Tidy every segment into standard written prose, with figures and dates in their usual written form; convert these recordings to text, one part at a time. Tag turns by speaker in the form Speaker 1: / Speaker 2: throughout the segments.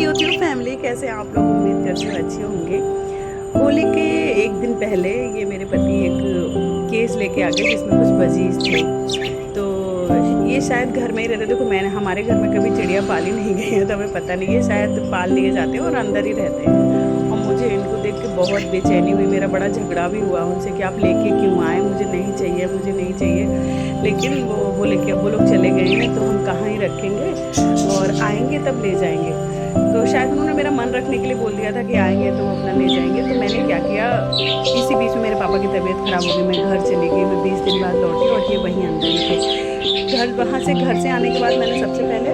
Speaker 1: YouTube family, कैसे आप लोग? उम्मीद करती हूँ अच्छे होंगे। होली के एक दिन पहले ये मेरे पति एक केस लेके आ गए जिसमें कुछ बजीज थे। तो ये शायद घर में ही रहते। देखो, मैंने हमारे घर में कभी चिड़िया पाली नहीं गई है, तो हमें पता नहीं। ये शायद पाल लिए जाते हैं और अंदर ही रहते हैं। और मुझे इनको देख के बहुत बेचैनी हुई। मेरा बड़ा झगड़ा भी हुआ उनसे कि आप लेके क्यों आए, मुझे नहीं चाहिए, मुझे नहीं चाहिए। लेकिन वो बोले कि अब वो लोग चले गए हैं तो हम कहाँ ही रखेंगे, और आएंगे तब ले जाएंगे। तो शायद उन्होंने मेरा मन रखने के लिए बोल दिया था कि आएंगे तो अपना ले जाएंगे। तो मैंने क्या किया, इसी बीच में मेरे पापा की तबीयत ख़राब हो गई। मैं घर चली गई। मैं 20 दिन बाद लौटी और ये वहीं अंदर ही थे। घर से आने के बाद मैंने सबसे पहले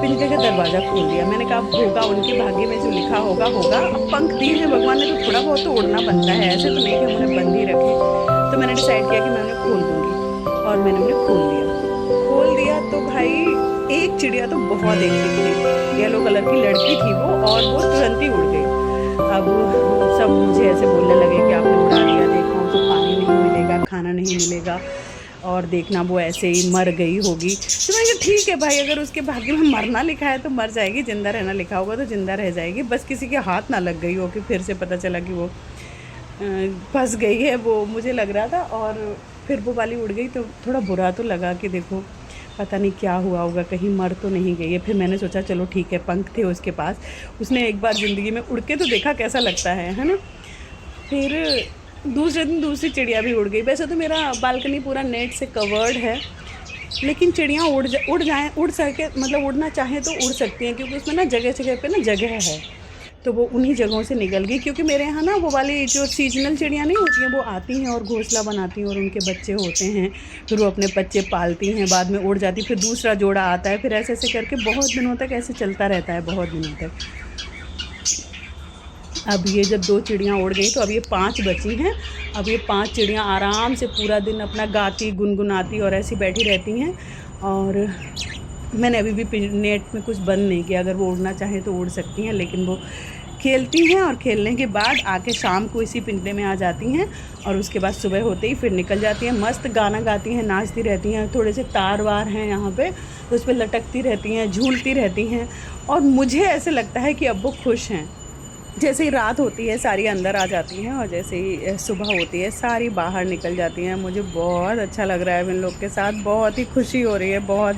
Speaker 1: पिंजरे का दरवाज़ा खोल दिया। मैंने कहा अब होगा, उनके भाग्य में जो लिखा होगा होगा। अब पंख दिए हैं भगवान ने तो थोड़ा बहुत तो उड़ना बनता है, ऐसे तो नहीं कि हम उन्हें बंद ही रखें। तो मैंने डिसाइड किया कि मैं उन्हें खोल दूँगी, और मैंने उन्हें खोल दिया। तो भाई एक चिड़िया तो बहुत एक्टिव थी, येलो कलर की लड़की थी वो, और वो तुरंत ही उड़ गई। अब सब मुझे ऐसे बोलने लगे कि आपने उड़ा दिया, देखो हमको पानी नहीं मिलेगा, खाना नहीं मिलेगा, और देखना वो ऐसे ही मर गई होगी। तो मैंने कहा ठीक है भाई, अगर उसके भाग्य में मरना लिखा है तो मर जाएगी, ज़िंदा रहना लिखा होगा तो ज़िंदा रह जाएगी। बस किसी के हाथ ना लग गई हो कि फिर से पता चला कि वो फंस गई है, वो मुझे लग रहा था। और फिर वो वाली उड़ गई तो थोड़ा बुरा तो लगा कि देखो पता नहीं क्या हुआ होगा, कहीं मर तो नहीं गई है। फिर मैंने सोचा चलो ठीक है, पंख थे उसके पास, उसने एक बार ज़िंदगी में उड़ के तो देखा कैसा लगता है ना। फिर दूसरे दिन दूसरी चिड़िया भी उड़ गई। वैसे तो मेरा बालकनी पूरा नेट से कवर्ड है, लेकिन चिड़ियाँ उड़ सके, मतलब उड़ना चाहें तो उड़ सकती हैं, क्योंकि उसमें ना जगह जगह पे ना जगह है। तो वो उन्हीं जगहों से निकल गई, क्योंकि मेरे यहाँ ना वो वाली जो सीजनल चिड़ियाँ नहीं होती हैं, वो आती हैं और घोंसला बनाती हैं और उनके बच्चे होते हैं। फिर वो अपने बच्चे पालती हैं, बाद में उड़ जाती, फिर दूसरा जोड़ा आता है, फिर ऐसे ऐसे करके बहुत दिनों तक ऐसे चलता रहता है, बहुत दिनों तक। अब ये जब 2 चिड़ियाँ उड़ गई तो अब ये 5 बची हैं। अब ये 5 चिड़ियाँ आराम से पूरा दिन अपना गाती गुनगुनाती और ऐसी बैठी रहती हैं। और मैंने अभी भी नेट में कुछ बंद नहीं किया, अगर वो उड़ना चाहें तो उड़ सकती हैं, लेकिन वो खेलती हैं और खेलने के बाद आके शाम को इसी पिंजरे में आ जाती हैं, और उसके बाद सुबह होते ही फिर निकल जाती हैं। मस्त गाना गाती हैं, नाचती रहती हैं। थोड़े से तार वार हैं यहाँ पे, तो उस पर लटकती रहती हैं, झूलती रहती हैं। और मुझे ऐसे लगता है कि अब वो खुश हैं। जैसे ही रात होती है सारी अंदर आ जाती हैं, और जैसे ही सुबह होती है सारी बाहर निकल जाती हैं। मुझे बहुत अच्छा लग रहा है इन लोग के साथ, बहुत ही खुशी हो रही है, बहुत।